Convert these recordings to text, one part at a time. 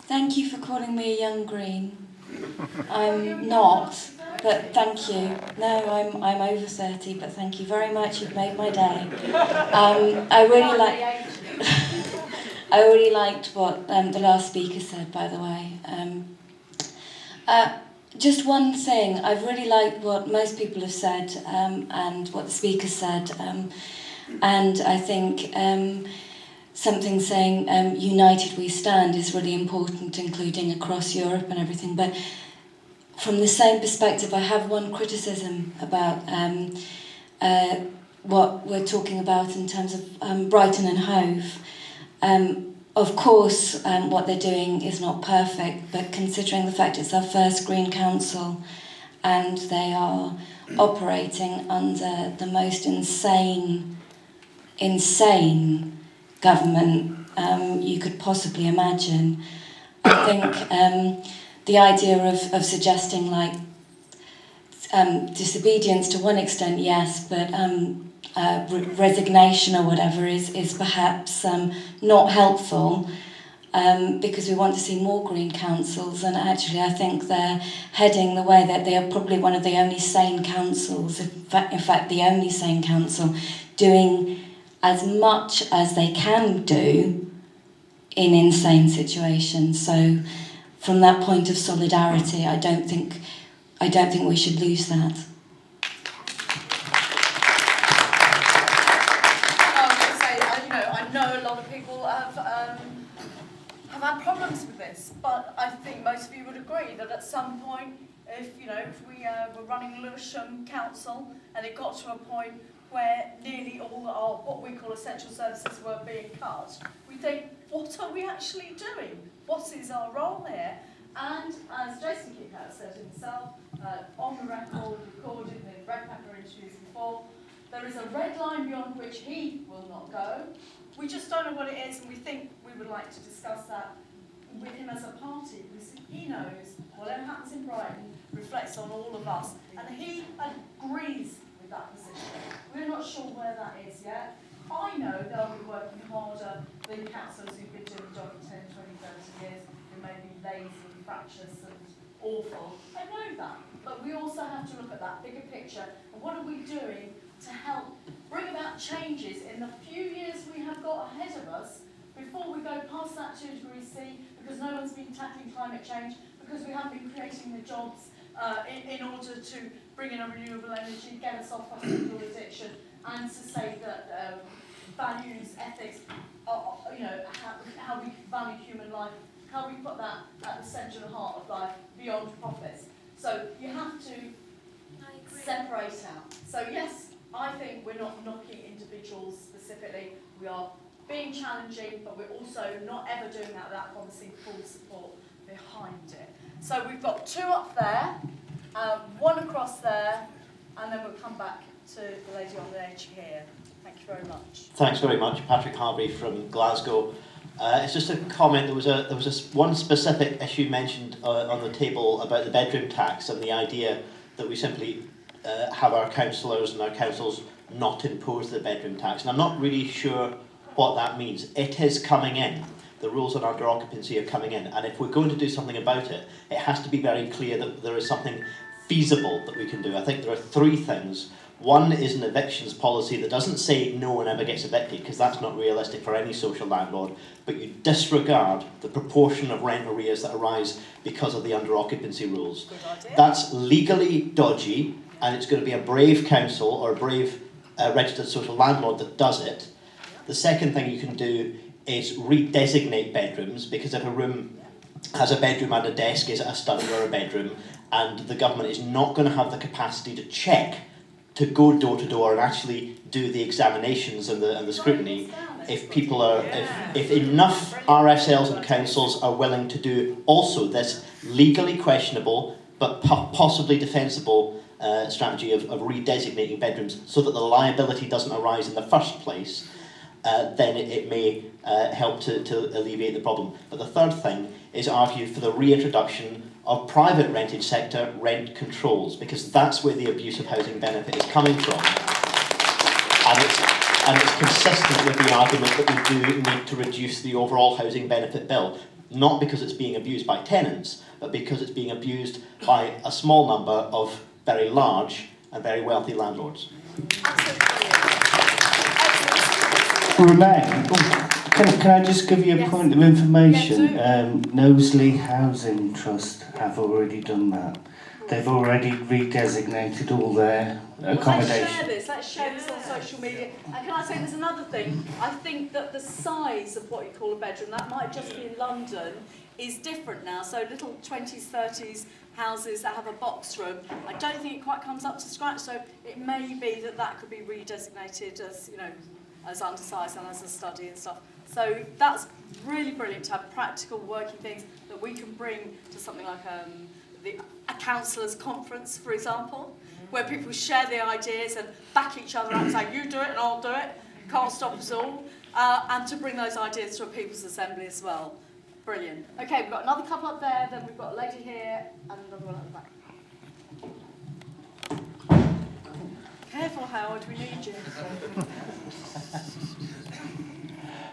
Thank you for calling me a young green. I'm not, but thank you. No, I'm over 30, but thank you very much. You've made my day. I really liked what the last speaker said, by the way. Just one thing, I've really liked what most people have said and what the speaker said, and I think something saying united we stand is really important, including across Europe and everything. But from the same perspective, I have one criticism about what we're talking about in terms of Brighton and Hove. Of course, what they're doing is not perfect, but considering the fact it's our first Green Council and they are operating under the most insane government you could possibly imagine, I think the idea of suggesting like disobedience to one extent, yes, but resignation or whatever is perhaps not helpful, because we want to see more green councils, and actually I think they're heading the way that they are probably one of the only sane councils, in fact the only sane council, doing as much as they can do in insane situations. So from that point of solidarity, I don't think we should lose that. I know a lot of people have had problems with this, but I think most of you would agree that at some point, if we were running Lewisham Council and it got to a point where nearly all our what we call essential services were being cut, we think, what are we actually doing? What is our role here? And as Jason Keekhouse said himself, on the record, recorded in Red Pepper interviews before, there is a red line beyond which he will not go. We just don't know what it is, and we think we would like to discuss that with him as a party, because he knows whatever happens in Brighton reflects on all of us, and he agrees with that position. We're not sure where that is yet. I know they'll be working harder than councillors who've been doing the job for 10, 20, 30 years, who may be lazy, fractious and awful. I know that, but we also have to look at that bigger picture, and what are we doing to help bring about changes in the few years we have got ahead of us before we go past that 2 degrees C, because no one's been tackling climate change, because we haven't been creating the jobs in order to bring in a renewable energy, get us off fossil fuel addiction, and to say that values, ethics, how we value human life, how we put that at the centre and heart of life beyond profits. So you have to separate out. So yes, I think we're not knocking individuals specifically. We are being challenging, but we're also not ever doing that without promising full support behind it. So we've got 2 up there, 1 across there, and then we'll come back to the lady on the edge here. Thank you very much. Thanks very much, Patrick Harvey from Glasgow. It's just a comment. There was one specific issue mentioned on the table about the bedroom tax and the idea that we simply have our councillors and our councils not impose the bedroom tax. And I'm not really sure what that means. It is coming in. The rules on under occupancy are coming in. And if we're going to do something about it, it has to be very clear that there is something feasible that we can do. I think there are 3 things. One is an evictions policy that doesn't say no one ever gets evicted, because that's not realistic for any social landlord, but you disregard the proportion of rent arrears that arise because of the under occupancy rules. Good idea. That's legally dodgy, and it's going to be a brave council or a brave registered social landlord that does it. The second thing you can do is redesignate bedrooms, because if a room has a bedroom and a desk, is it a study or a bedroom? And the government is not going to have the capacity to check, to go door to door and actually do the examinations and the scrutiny. If people are, if enough RSLs and councils are willing to do also this legally questionable but possibly defensible strategy of redesignating bedrooms so that the liability doesn't arise in the first place, then it may help to alleviate the problem. But the third thing is argue for the reintroduction of private rented sector rent controls, because that's where the abuse of housing benefit is coming from. And it's consistent with the argument that we do need to reduce the overall housing benefit bill. not because it's being abused by tenants, but because it's being abused by a small number of very large and very wealthy landlords. Renee, can I just give you a point of information? Knowsley Housing Trust have already done that. They've already redesignated all their accommodation. Let's share this on social media. And can I say there's another thing? I think that the size of what you call a bedroom, that might just be in London, is different now. So little 20s, 30s houses that have a box room, I don't think it quite comes up to scratch. So it may be that that could be redesignated as, you know, as undersized and as a study and stuff. So that's really brilliant to have practical working things that we can bring to something like a councillors' conference, for example, where people share their ideas and back each other up and say, you do it and I'll do it, can't stop us all, and to bring those ideas to a People's Assembly as well. Brilliant. Okay, we've got another couple up there, then we've got a lady here and another one at the back. Careful, Howard, we need you.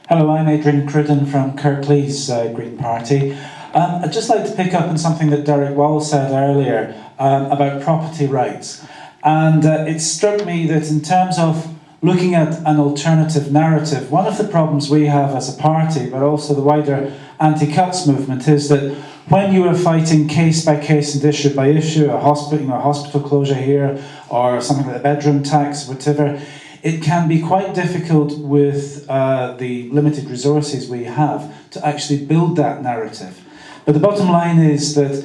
Hello, I'm Adrian Cruden from Kirklees Green Party. I'd just like to pick up on something that Derek Wall said earlier about property rights. And it struck me that in terms of looking at an alternative narrative, one of the problems we have as a party, but also the wider anti-cuts movement, is that when you are fighting case by case and issue by issue, a hospital closure here, or something like a bedroom tax, whatever, it can be quite difficult with the limited resources we have to actually build that narrative. But the bottom line is that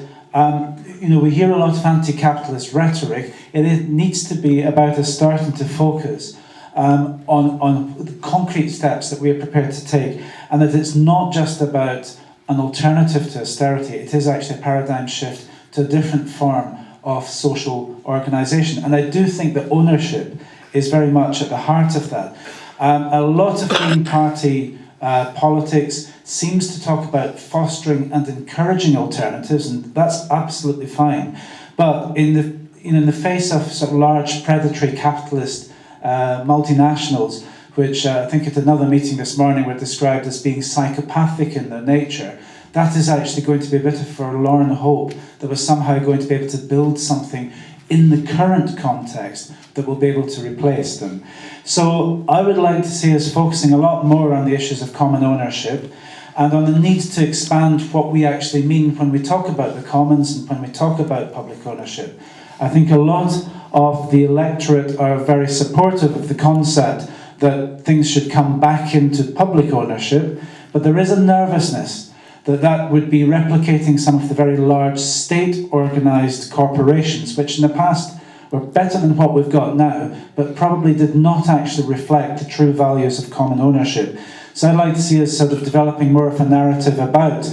we hear a lot of anti-capitalist rhetoric. It needs to be about us starting to focus on the concrete steps that we are prepared to take, and that it's not just about an alternative to austerity. It is actually a paradigm shift to a different form of social organisation. And I do think that ownership is very much at the heart of that. A lot of Green Party politics seems to talk about fostering and encouraging alternatives, and that's absolutely fine. But in the face of sort of large predatory capitalist multinationals, which I think at another meeting this morning were described as being psychopathic in their nature, that is actually going to be a bit of forlorn hope that we're somehow going to be able to build something in the current context that will be able to replace them. So I would like to see us focusing a lot more on the issues of common ownership and on the need to expand what we actually mean when we talk about the commons and when we talk about public ownership. I think a lot of the electorate are very supportive of the concept that things should come back into public ownership, but there is a nervousness that would be replicating some of the very large state-organised corporations, which in the past were better than what we've got now, but probably did not actually reflect the true values of common ownership. So I'd like to see us sort of developing more of a narrative about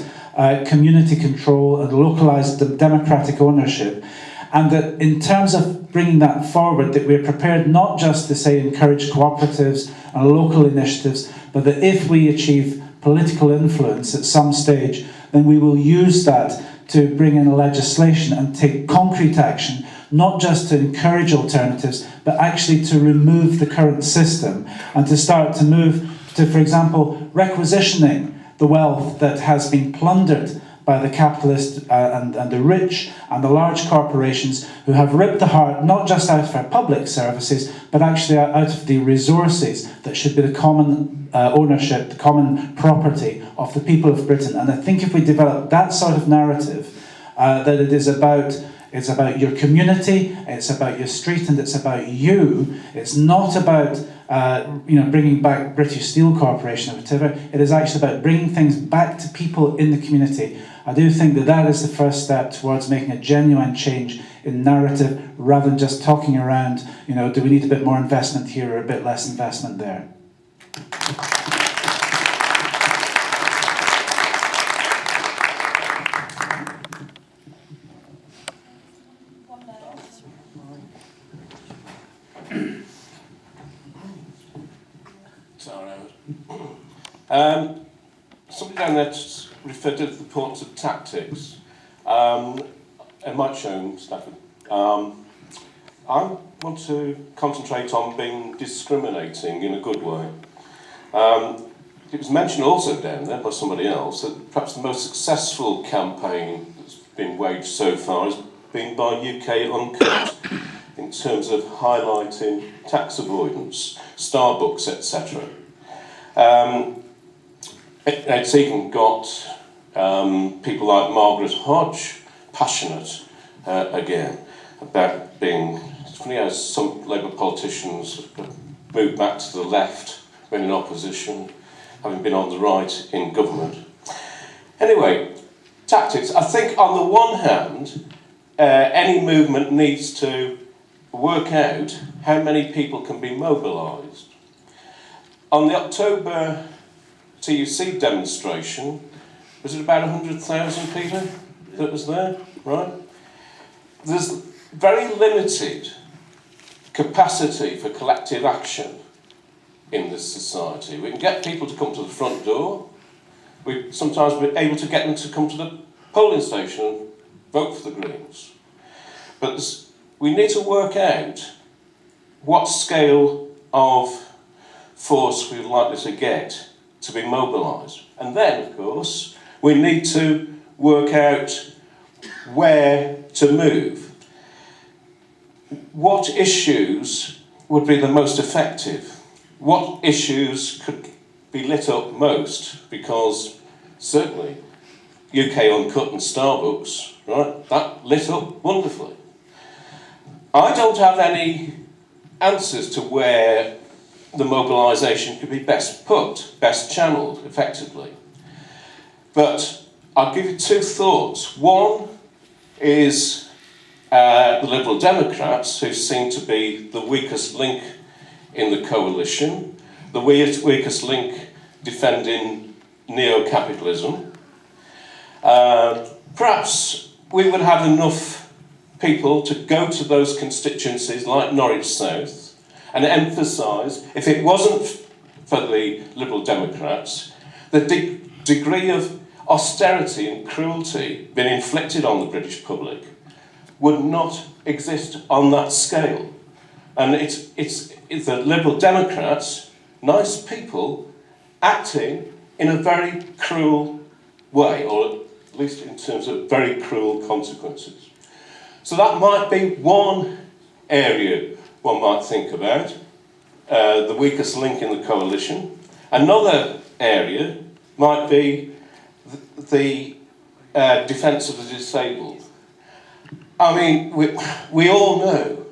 community control and localised democratic ownership, and that in terms of bringing that forward, that we're prepared not just to say encourage cooperatives and local initiatives, but that if we achieve political influence at some stage, then we will use that to bring in legislation and take concrete action, not just to encourage alternatives, but actually to remove the current system and to start to move to, for example, requisitioning the wealth that has been plundered by the capitalist and the rich and the large corporations who have ripped the heart not just out of our public services, but actually out of the resources that should be the common ownership, the common property of the people of Britain. And I think if we develop that sort of narrative, that it is about it's about your community, it's about your street, and it's about you. It's not about bringing back British Steel Corporation or whatever. It is actually about bringing things back to people in the community. I do think that is the first step towards making a genuine change in narrative, rather than just talking around, do we need a bit more investment here or a bit less investment there? Somebody down there referred to the importance of tactics. It might show Stafford. I want to concentrate on being discriminating in a good way. it was mentioned also down there by somebody else that perhaps the most successful campaign that's been waged so far has been by UK Uncut in terms of highlighting tax avoidance, Starbucks, etc. It's even got people like Margaret Hodge passionate again about being. It's funny how some Labour politicians have moved back to the left when in opposition, having been on the right in government. Anyway, tactics. I think on the one hand, any movement needs to work out how many people can be mobilised. On the October TUC demonstration, was it about 100,000 people that was there, right? There's very limited capacity for collective action in this society. We can get people to come to the front door. We sometimes we're able to get them to come to the polling station and vote for the Greens. But we need to work out what scale of force we're likely to get to be mobilised. And then, of course, we need to work out where to move. What issues would be the most effective? What issues could be lit up most? Because certainly UK Uncut and Starbucks, right, that lit up wonderfully. I don't have any answers to where the mobilisation could be best put, best channelled effectively. But I'll give you two thoughts. One is the Liberal Democrats, who seem to be the weakest link in the coalition, the weakest link defending neo-capitalism. Perhaps we would have enough people to go to those constituencies like Norwich South and emphasise, if it wasn't for the Liberal Democrats, the degree of austerity and cruelty being inflicted on the British public would not exist on that scale. And it's the Liberal Democrats, nice people, acting in a very cruel way, or at least in terms of very cruel consequences. So that might be one area one might think about, the weakest link in the coalition. Another area might be the defence of the disabled. I mean, we all know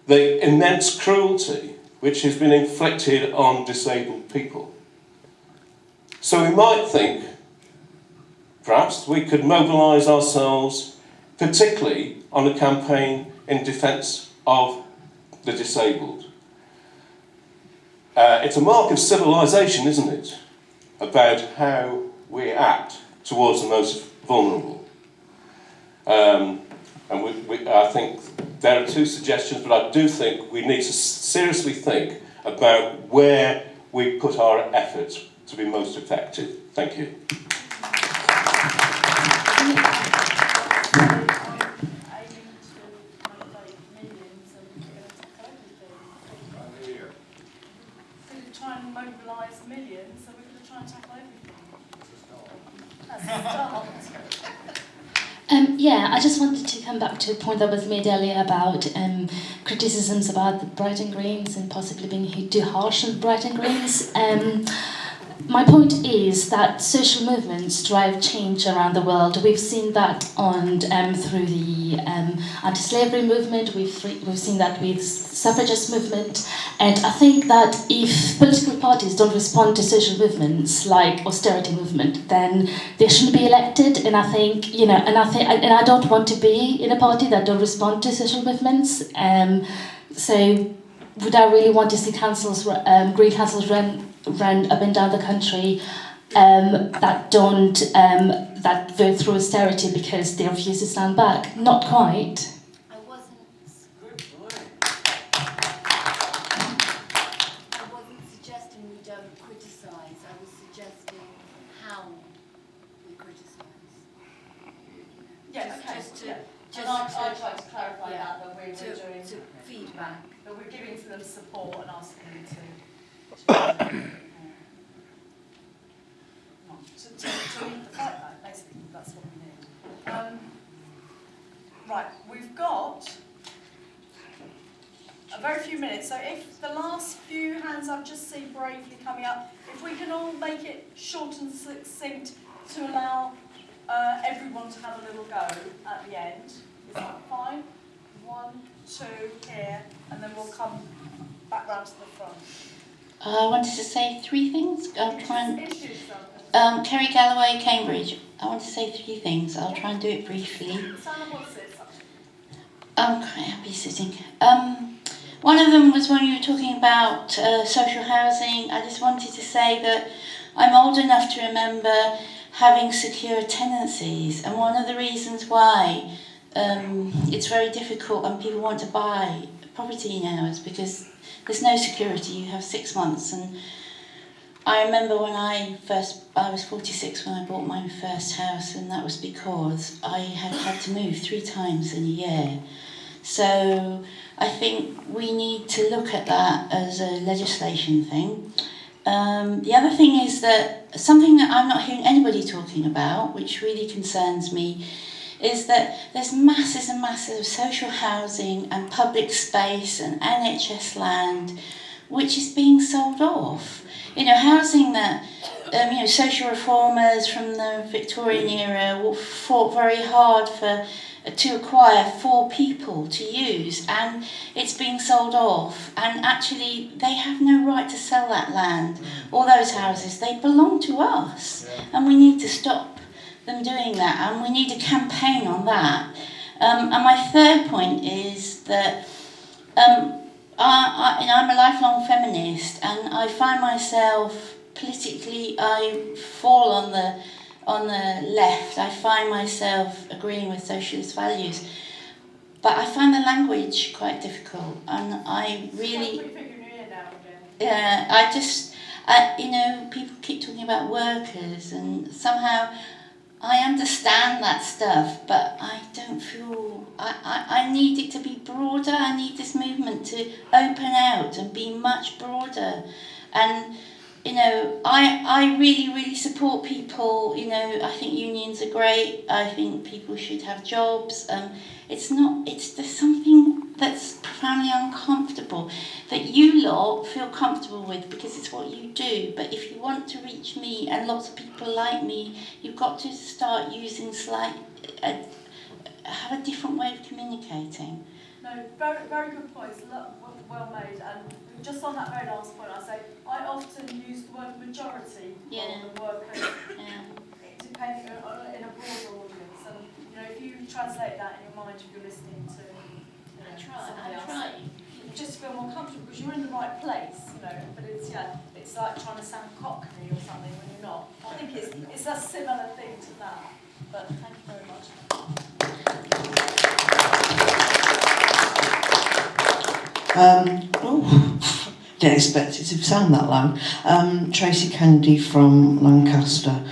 the immense cruelty which has been inflicted on disabled people. So we might think, perhaps, we could mobilise ourselves, particularly on a campaign in defence of the disabled. It's a mark of civilisation, isn't it, about how we act towards the most vulnerable. And I think there are two suggestions, but I do think we need to seriously think about where we put our efforts to be most effective. Thank you. Try and mobilise millions, so we're going to try and tackle everything. That's a start. Yeah, I just wanted to come back to a point that was made earlier about criticisms about the Brighton Greens and possibly being too harsh on Brighton Greens. My point is that social movements drive change around the world. We've seen that on through the anti-slavery movement. We've seen that with suffragist movement, and I think that if political parties don't respond to social movements like austerity movement, then they shouldn't be elected. And I think and I don't want to be in a party that don't respond to social movements. So, would I really want to see councils, green councils run up and down the country that don't that vote through austerity because they refuse to stand back? Not quite. I wasn't suggesting we don't criticise. I was suggesting how we criticise. Yeah, okay. I'd like to clarify that we're doing to feedback. That we're giving to them support and asking them to Right, we've got a very few minutes, so if the last few hands I've just seen bravely coming up, if we can all make it short and succinct to allow everyone to have a little go at the end. Is that fine? 1, 2, here, and then we'll come back round to the front. I wanted to say 3 things. I'll try and... Introduce yourself. Kerry Galloway, Cambridge. I want to say 3 things. I'll try and do it briefly. Stand up or sit. I'm quite happy sitting. One of them was when you were talking about social housing. I just wanted to say that I'm old enough to remember having secure tenancies, and one of the reasons why it's very difficult and people want to buy property now is because there's no security. You have 6 months, and I remember when I was 46 when I bought my first house, and that was because I had to move 3 times in a year. So I think we need to look at that as a legislation thing. The other thing is that something that I'm not hearing anybody talking about, which really concerns me, is that there's masses and masses of social housing and public space and NHS land which is being sold off. You know, housing that social reformers from the Victorian era fought very hard to acquire for people to use, and it's being sold off, and actually they have no right to sell that land or those houses. They belong to us, and we need to stop them doing that, and we need a campaign on that. And my third point is that I'm a lifelong feminist, and I find myself politically, I fall on the left. I find myself agreeing with socialist values, but I find the language quite difficult, and I really, people keep talking about workers, and somehow I understand that stuff, but I don't feel, I need it to be broader. I need this movement to open out and be much broader, and I really, really support people. I think unions are great. I think people should have jobs. There's something that's profoundly uncomfortable that you lot feel comfortable with because it's what you do. But if you want to reach me and lots of people like me, you've got to start using have a different way of communicating. No, very, very good points. Well made. And just on that very last point, I often use the word majority rather than workers, depending in a broader audience. And if you translate that in your mind, if you're listening to somebody else, you just feel more comfortable because you're in the right place. But it's like trying to sound Cockney or something when you're not. I think it's a similar thing to that. But thank you very much. Didn't expect it to sound that loud. Tracy Kennedy from Lancaster.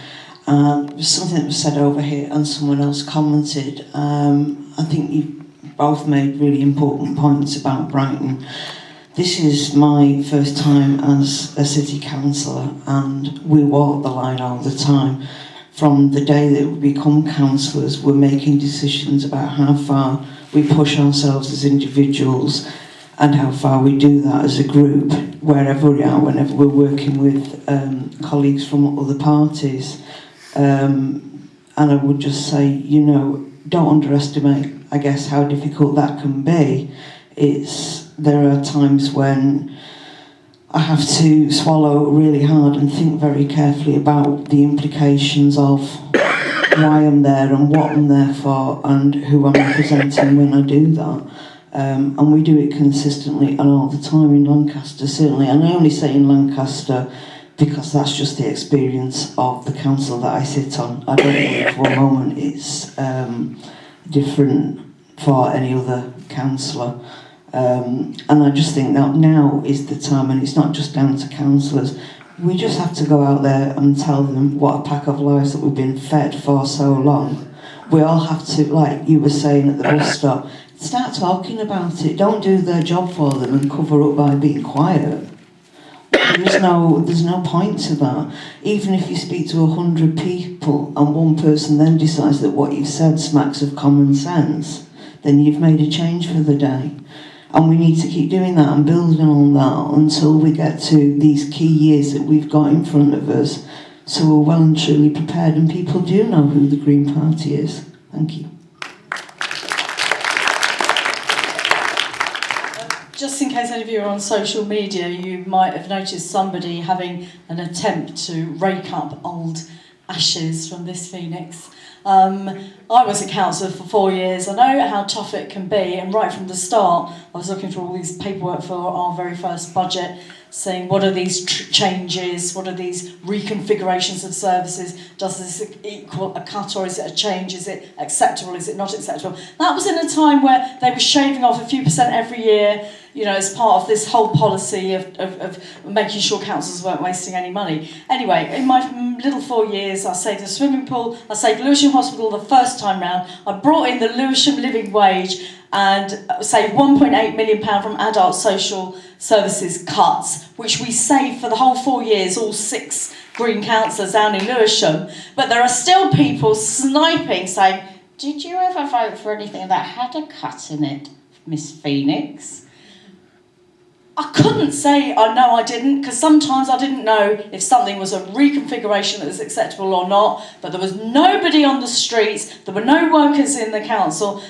Something that was said over here and someone else commented. I think you both made really important points about Brighton. This is my first time as a city councillor, and we walk the line all the time. From the day that we become councillors, we're making decisions about how far we push ourselves as individuals and how far we do that as a group, wherever we are, whenever we're working with colleagues from other parties. And I would just say, don't underestimate, I guess, how difficult that can be. There are times when I have to swallow really hard and think very carefully about the implications of why I'm there and what I'm there for and who I'm representing when I do that. And we do it consistently and all the time in Lancaster, certainly. And I only say in Lancaster because that's just the experience of the council that I sit on. I don't know for a moment it's different for any other councillor. And I just think that now is the time, and it's not just down to councillors. We just have to go out there and tell them what a pack of lies that we've been fed for so long. We all have to, like you were saying at the bus stop, start talking about it. Don't do their job for them and cover up by being quiet. there's no point to that. Even if you speak to 100 people and one person then decides that what you've said smacks of common sense, then you've made a change for the day. And we need to keep doing that and building on that until we get to these key years that we've got in front of us, so we're well and truly prepared and people do know who the Green Party is. Thank you. Just in case any of you are on social media, you might have noticed somebody having an attempt to rake up old ashes from this phoenix. I was a councillor for 4 years. I know how tough it can be, and right from the start, I was looking through all these paperwork for our very first budget, saying what are these changes, what are these reconfigurations of services, does this equal a cut or is it a change, is it acceptable, is it not acceptable? That was in a time where they were shaving off a few percent every year, you know, as part of this whole policy of making sure councils weren't wasting any money. Anyway, in my little 4 years, I saved a swimming pool, I saved Lewisham Hospital the first time round, I brought in the Lewisham living wage and saved £1.8 million from adult social services cuts, which we saved for the whole 4 years, all 6 Green councillors down in Lewisham. But there are still people sniping, saying, did you ever vote for anything that had a cut in it, Miss Phoenix? I couldn't say, oh, no, I didn't, because sometimes I didn't know if something was a reconfiguration that was acceptable or not, but there was nobody on the streets, there were no workers in the council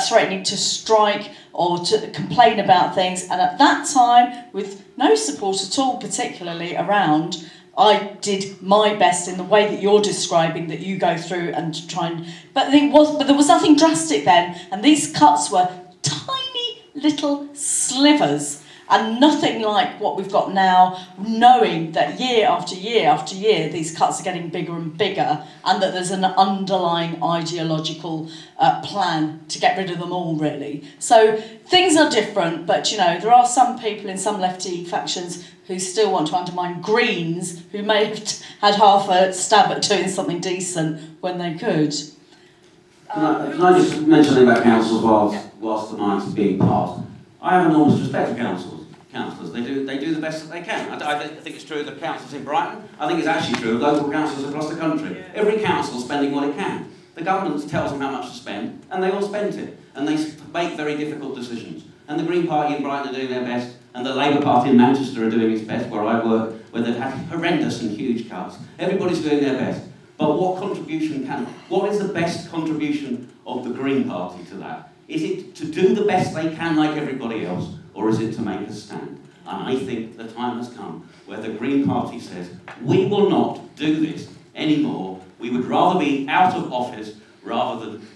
threatening to strike or to complain about things, and at that time, with no support at all particularly around, I did my best in the way that you're describing, that you go through and try and... But there was nothing drastic then, and these cuts were tiny little slivers, and nothing like what we've got now, knowing that year after year after year, these cuts are getting bigger and bigger, and that there's an underlying ideological plan to get rid of them all, really. So things are different, but, you know, there are some people in some lefty factions who still want to undermine Greens, who may have had half a stab at doing something decent when they could. Can I just mention something about councils whilst the night's being passed? I have enormous respect for councils. Councillors, they do the best that they can. I think it's true of the councils in Brighton. I think it's actually true of local councils across the country. Every council is spending what it can. The government tells them how much to spend, and they all spend it. And they make very difficult decisions. And the Green Party in Brighton are doing their best, and the Labour Party in Manchester are doing its best, where I work, where they've had horrendous and huge cuts. Everybody's doing their best. But what is the best contribution of the Green Party to that? Is it to do the best they can like everybody else, or is it to make a stand? And I think the time has come where the Green Party says, we will not do this anymore. We would rather be out of office rather than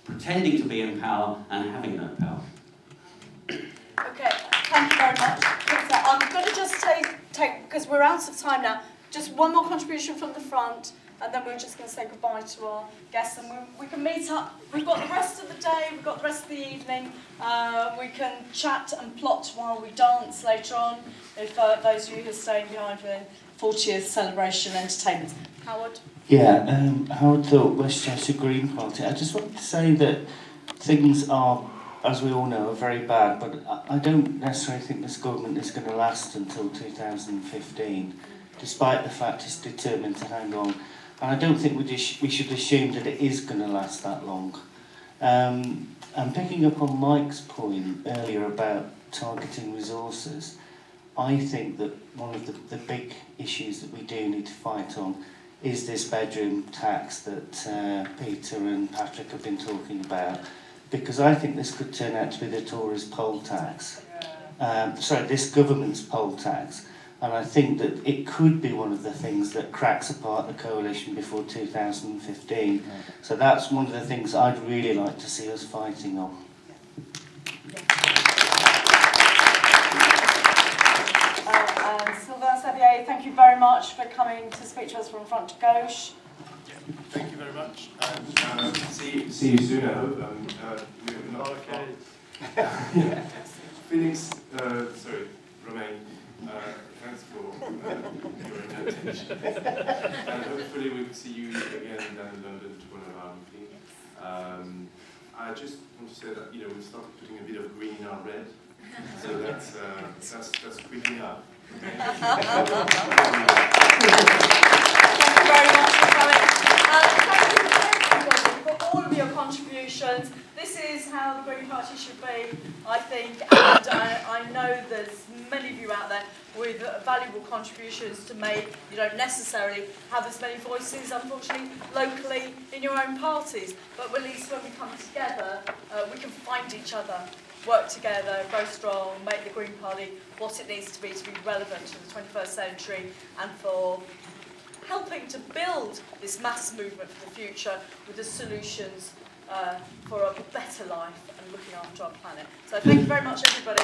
pretending to be in power and having no power. Okay, thank you very much. I'm going to just take, because we're out of time now, just one more contribution from the front, and then we're just going to say goodbye to our guests, and we can meet up. We've got the rest of the day, we've got the rest of the evening. We can chat and plot while we dance later on, if those of you who are staying behind for the 40th celebration entertainment. Howard? Yeah, Howard Thorpe, Westchester Green Party. I just wanted to say that things are, as we all know, are very bad, but I don't necessarily think this government is going to last until 2015, despite the fact it's determined to hang on. And I don't think we should assume that it is going to last that long. And picking up on Mike's point earlier about targeting resources, I think that one of the big issues that we do need to fight on is this bedroom tax that Peter and Patrick have been talking about, because I think this could turn out to be the Tories' poll tax. This government's poll tax. And I think that it could be one of the things that cracks apart the coalition before 2015. So that's one of the things I'd really like to see us fighting on. Sylvain Sevier, thank you very much for coming to speak to us from Front to Gauche. Yeah, thank you very much. And see you soon, I hope. Okay. Phoenix, Romain. Thanks for your invitation. And hopefully we'll see you again down in London to one of our meetings. I just want to say that we've started putting a bit of green in our red, so that's creeping up. Thank you very much for coming. Thank you everybody for all of your contributions. This is how the Green Party should be, I think, and I know there's many of you out there with valuable contributions to make. You don't necessarily have as many voices, unfortunately, locally in your own parties, but at least when we come together, we can find each other, work together, grow strong, make the Green Party what it needs to be relevant to the 21st century and for helping to build this mass movement for the future with the solutions for a better life and looking after our planet. So thank you very much, everybody.